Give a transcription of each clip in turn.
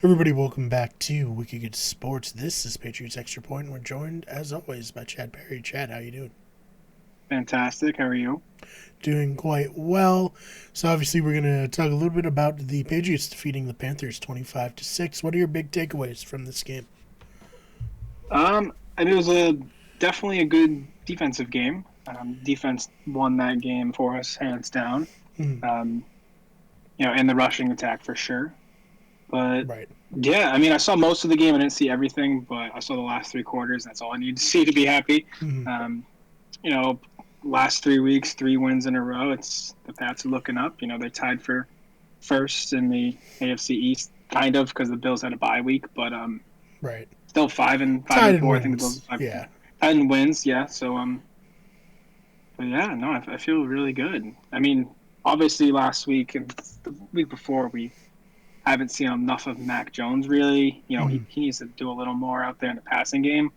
Everybody, welcome back to Wicked Good Sports. This is Patriots Extra Point, and we're joined, as always, by Chad Perry. Chad, how you doing? Fantastic. How are you? Doing quite well. So obviously, we're going to talk a little bit about the Patriots defeating the Panthers 25-6. What are your big takeaways from this game? And it was a definitely a good defensive game. Defense won that game for us, hands down. Mm, Um, and the rushing attack for sure. But right. yeah, I mean, I saw most of the game. I didn't see everything, but I saw the last three quarters. That's all I need to see to be happy. Mm, Um, you know, last 3 weeks, 3 wins in a row. It's the Pats are looking up. They're tied for first in the AFC East, kind of because the Bills had a bye week, but right. still five and Tied in four. I think the Bills wins. are five Yeah. and wins. Yeah. So but yeah, no, I feel really good. I mean, obviously last week and the week before we haven't seen enough of Mac Jones. Really, Mm, he needs to do a little more out there in the passing game.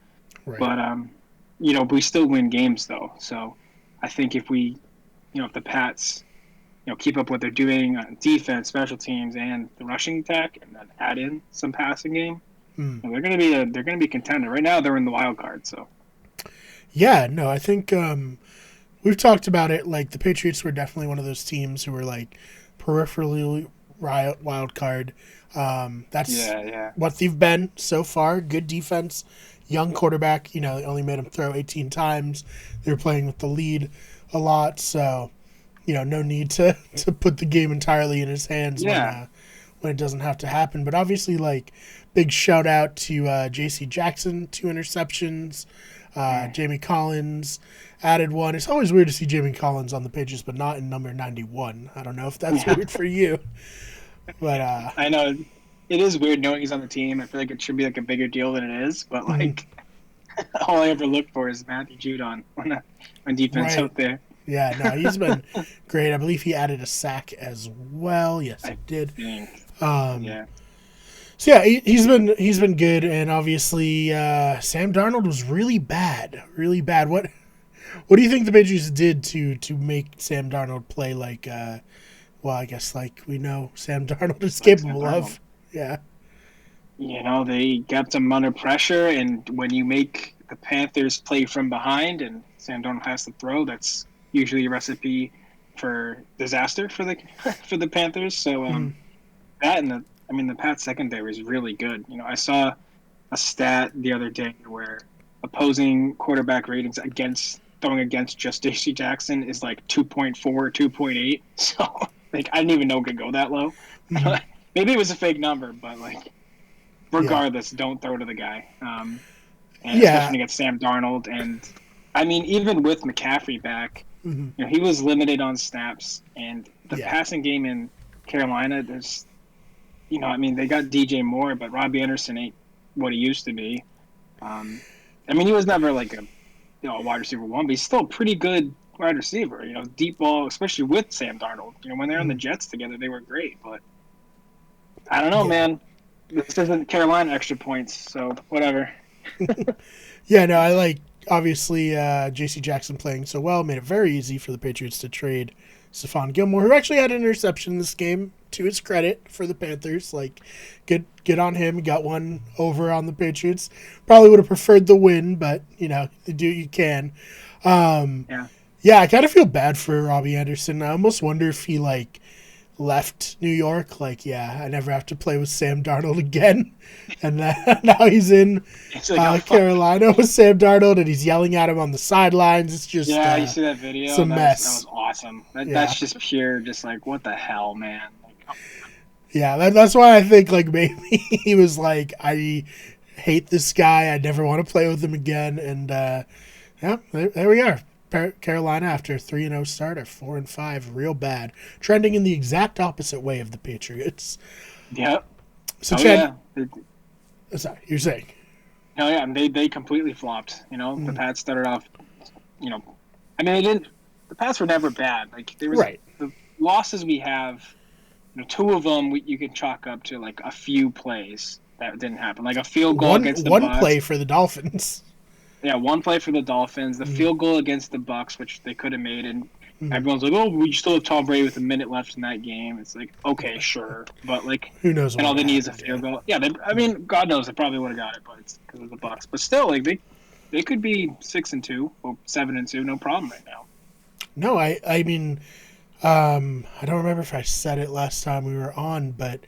right. But we still win games though. So I think if the Pats keep up what they're doing on defense, special teams, and the rushing attack, and then add in some passing game, Mm. they're gonna be contender. Right now, they're in the wild card. So Yeah, no, I think we've talked about it. Like, the Patriots were definitely one of those teams who were, like, peripherally wild card. That's yeah, yeah, what they've been so far. Good defense, young quarterback. They only made him throw 18 times. They were playing with the lead a lot, so no need to to put the game entirely in his hands yeah, when it doesn't have to happen. But obviously, like, big shout out to J.C. Jackson, 2 interceptions. mm. Jamie Collins added one. It's always weird to see Jamie Collins on the Patriots, but not in number 91. I don't know if that's Yeah. weird for you, but I know it is weird knowing he's on the team. I feel like it should be like a bigger deal than it is. But like, all I ever look for is Matthew Judon on defense right. out there. Yeah, no, he's been great. I believe he added a sack as well. Yes, he I did. think, Um, yeah, so yeah, he's been good, and obviously Sam Darnold was really bad, really bad. What do you think the Patriots did to make Sam Darnold play like? Well, I guess like we know Sam Darnold is like Sam capable Darnold. of. Yeah. They kept him under pressure, and when you make the Panthers play from behind, and Sam Darnold has to throw, that's usually a recipe for disaster for the for the Panthers. So Mm, that and the Pats secondary is really good. I saw a stat the other day where opposing quarterback ratings against throwing against just JC Jackson is like 2.4, 2.8. So like I didn't even know it could go that low. mm, Maybe it was a fake number, but like yeah. regardless, don't throw to the guy. And Yeah. especially against Sam Darnold. And I mean, even with McCaffrey back, Mm, he was limited on snaps, and the yeah. passing game in Carolina, I mean, they got DJ Moore, but Robbie Anderson ain't what he used to be. Um, I mean, he was never like a wide receiver one, but he's still a pretty good wide receiver. Deep ball, especially with Sam Darnold. When they're on the Mm, Jets together, they were great. But I don't know, yeah. man. This isn't Carolina extra points, so whatever. Yeah. No, I like obviously J.C. Jackson playing so well made it very easy for the Patriots to trade Stephon Gilmore, who actually had an interception in this game. To his credit for the Panthers, like good on him. He got one over on the Patriots. Probably would have preferred the win, but you do what you can. Um, Yeah. yeah, I kind of feel bad for Robbie Anderson. I almost wonder if he like left New York. Like, yeah, I never have to play with Sam Darnold again. And now he's in It's like, oh, fuck. Carolina with Sam Darnold, and he's yelling at him on the sidelines. It's just Yeah, you see that video? some That was mess. awesome. Yeah. That's just pure, just like what the hell, man. Like, come Yeah, that's why I think like maybe he was like, I hate this guy. I never want to play with him again. And yeah, there we are. Carolina after a 3-0 start at 4-5, real bad, trending in the exact opposite way of the Patriots. yep. So Oh Chad, yeah. sorry, you're saying, Oh yeah. And they completely flopped. The mm, Pats started off. You know, I mean, they didn't. The Pats were never bad. Like there was right? the losses we have. Two of them you can chalk up to like a few plays that didn't happen, like a field goal One against the one Bucks. play for the Dolphins. Yeah, one play for the Dolphins, the Mm, field goal against the Bucks, which they could have made, and Mhm. Everyone's like, "Oh, we still have Tom Brady with a minute left in that game." It's like, okay, sure, but like, Who knows and what all would they have need is a happened? field Yeah. goal. Yeah, I mean, God knows they probably would have got it, but it's because of the Bucks. But still, like they could be 6-2 or 7-2, no problem right now. No, I mean, I don't remember if I said it last time we were on, but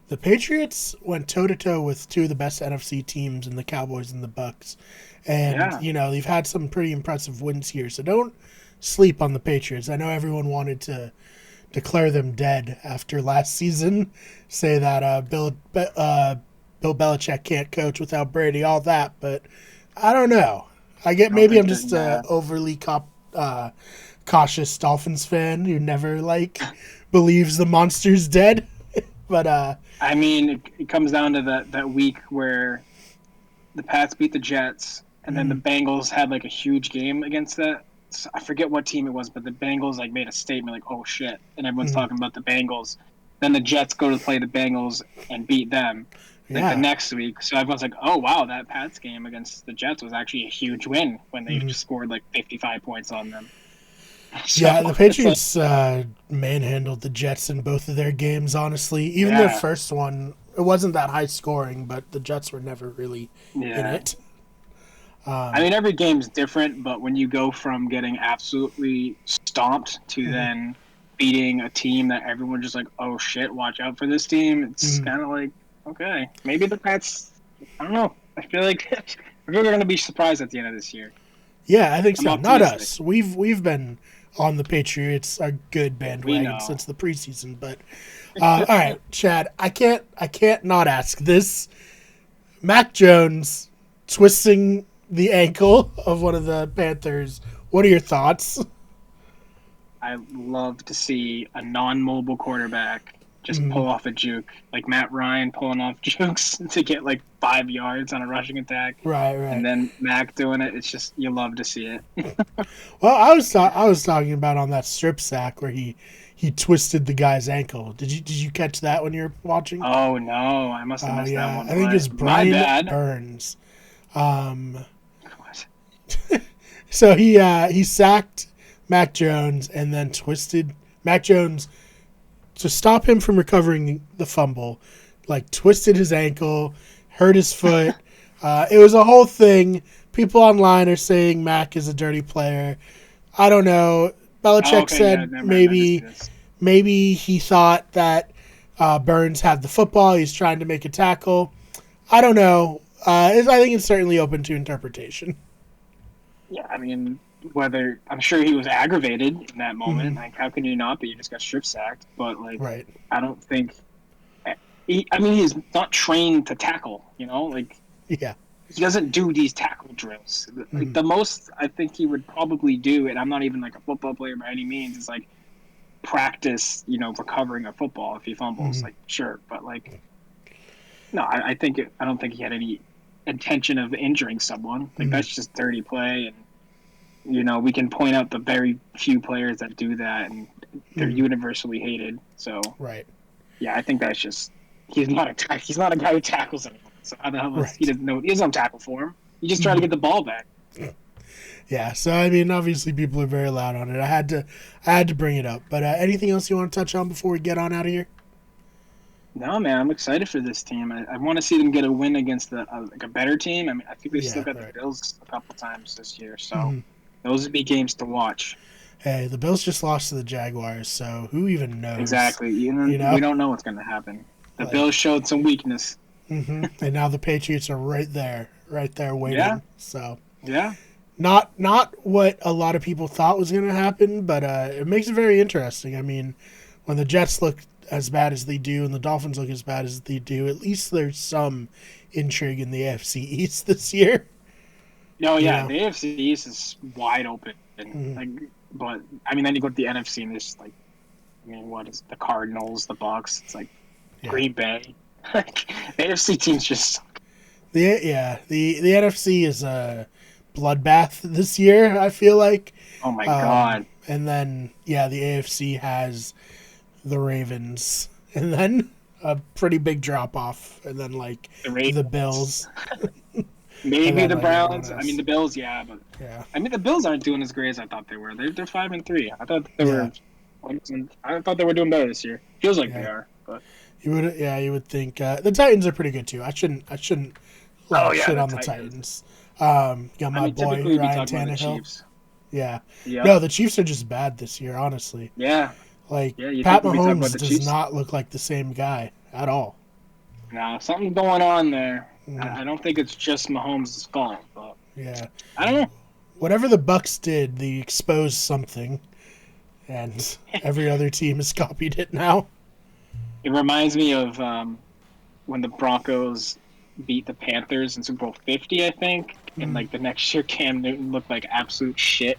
the Patriots went toe to toe with two of the best NFC teams in the Cowboys and the Bucks, and Yeah, they've had some pretty impressive wins here. So don't sleep on the Patriots. I know everyone wanted to declare them dead after last season, say that Bill Belichick can't coach without Brady, all that, but I don't know. I get I don't maybe I'm think that. just Yeah, a overly cautious Dolphins fan who never believes the monster's dead. But I mean, it comes down to that week where the Pats beat the Jets, and then the mm, Bengals had like a huge game against that. I forget what team it was, but the Bengals like made a statement like, "Oh shit," and everyone's mm, talking about the Bengals. Then the Jets go to play the Bengals and beat them like the yeah, next week. So everyone's like, "Oh wow, that Pats game against the Jets was actually a huge win when they mm, scored like 55 points on them." So yeah. The it's like, Patriots manhandled the Jets in both of their games. Honestly, even their yeah, first one, it wasn't that high scoring, but the Jets were never really in yeah. it. I mean, every game's different, but when you go from getting absolutely stomped to Mhm, then beating a team that everyone just like, oh shit, watch out for this team, it's mhm. kind of like, okay, maybe the Pats. I don't know. I feel like we're going to be surprised at the end of this year. Yeah, I think I'm so. Not optimistic. us. We've been on the Patriots a good Yeah, we bandwagon know. since the preseason, but all right, Chad. I can't not ask this. Mac Jones twisting the ankle of one of the Panthers. What are your thoughts? I love to see a non-mobile quarterback just Mm, pull off a juke, like Matt Ryan pulling off jukes to get like 5 yards on a rushing attack, right, and right. then Mac doing it. It's just you love to see it. Well, I was talking about on that strip sack where he twisted the guy's ankle. Did you catch that when you were watching? Oh no, I must have Oh missed that yeah, one. I think But it's my Brian bad. Burns. Um, so he sacked Mac Jones and then twisted Mac Jones to stop him from recovering the fumble, like twisted his ankle, hurt his foot. It was a whole thing. People online are saying Mac is a dirty player. I don't know. Oh, Belichick okay, yeah, said never mind. I did see maybe this. maybe he thought that Burns had the football. He's trying to make a tackle. I don't know. I think it's certainly open to interpretation. Yeah, I mean, whether I'm sure he was aggravated in that moment. Mm-hmm. Like, how can you not be? You just got strip sacked. But like, Right. I don't think. I mean, he's not trained to tackle. Like Yeah. he doesn't do these tackle drills. Like Mm-hmm. the most I think he would probably do, and I'm not even like a football player by any means, is like practice, recovering a football if he fumbles. Mm-hmm. Like, sure, but like, no, I don't think he had any intention of injuring someone. Like, Mm-hmm. that's just dirty play, and we can point out the very few players that do that, and they're Mm-hmm. universally hated. So, Right. yeah, I think that's just he's not a guy who tackles anyone. So how the hell is Right. he doesn't have tackle for him. He just tried to Mm-hmm. get the ball back. Yeah. So I mean, obviously, people are very loud on it. I had to bring it up. But anything else you want to touch on before we get on out of here? No, man, I'm excited for this team. I want to see them get a win against like a better team. I mean, I think they still Yeah. got the Right. Bills a couple times this year, so Mm-hmm. those would be games to watch. Hey, the Bills just lost to the Jaguars, so who even knows? Exactly. You know, We don't know what's going to happen. The Bills like, showed some weakness. and now the Patriots are right there Yeah, waiting. So yeah. not what a lot of people thought was going to happen, but it makes it very interesting. I mean, when the Jets look as bad as they do and the Dolphins look as bad as they do, at least there's some intrigue in the AFC East this year. No, You yeah. know, The AFC East is wide open. mm-hmm. Like, but I mean, then you go to the NFC and there's like, I mean, what is the Cardinals, the Bucks? It's like Yeah, Green Bay. Like the AFC teams just suck. the NFC is a bloodbath this year. I feel like, Oh my god. and then the AFC has the Ravens, and then a pretty big drop off, and then like The the Ravens. Bills. Maybe then, the like, everyone Browns. I else. mean, the Bills, yeah, but Yeah. I mean, the Bills aren't doing as great as I thought they were. They're 5-3. I thought they Yeah. were. I thought they were doing better this year. Feels like they Yeah. are, but You would think the Titans are pretty good too. I shouldn't oh yeah, shit the on the Titans. Titans. Got I my mean, boy typically we'd be Ryan talking about the Tannehill. Chiefs. Yeah. Yep. No, the Chiefs are just bad this year, honestly. Yeah. Like Yeah. You Pat think we'd be talking about Mahomes the does Chiefs? not look like the same guy at all. No, something's going on there. Mm, I don't think it's just Mahomes' fault, but yeah. I don't know. Whatever the Bucks did, they exposed something, and every other team has copied it now. It reminds me of when the Broncos beat the Panthers in Super Bowl 50, I think, and Mm. like the next year Cam Newton looked like absolute shit.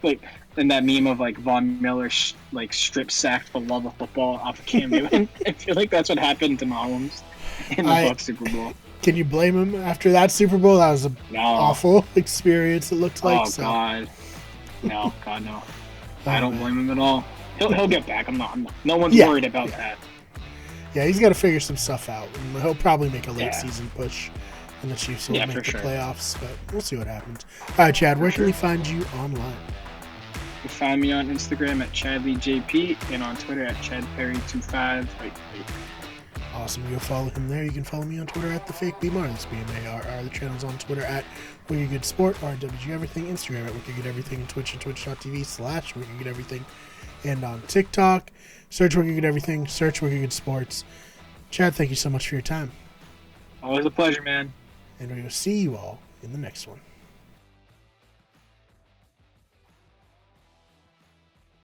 Like in that meme of like Von Miller like strip sacked for love of football off of Cam Newton. I feel like that's what happened to Mahomes in the I Bucs Super Bowl. Can you blame him after that Super Bowl? That was an No. awful experience. It looked like Oh so. God. No, God no. I Oh, don't man. blame him at all. He'll get back. I'm not. No one's Yeah. worried about that. Yeah, he's got to figure some stuff out. And he'll probably make a late Yeah. season push, and the Chiefs will Yeah, make for the sure. playoffs. But we'll see what happens. All right, Chad, where can we find you online? You can find me on Instagram at ChadleyJP and on Twitter at ChadPerry25. Wait. Awesome. You'll follow him there. You can follow me on Twitter at TheFakeBMar. That's BMARR. The channel's on Twitter at Wicked Good Sport, RWG Everything, Instagram at Wicked Good Everything, and Twitch at twitch.tv/Wicked Good Everything. And on TikTok, search Wicked Good Everything, search Wicked Good Sports. Chad, thank you so much for your time. Always a pleasure, man. And we will see you all in the next one.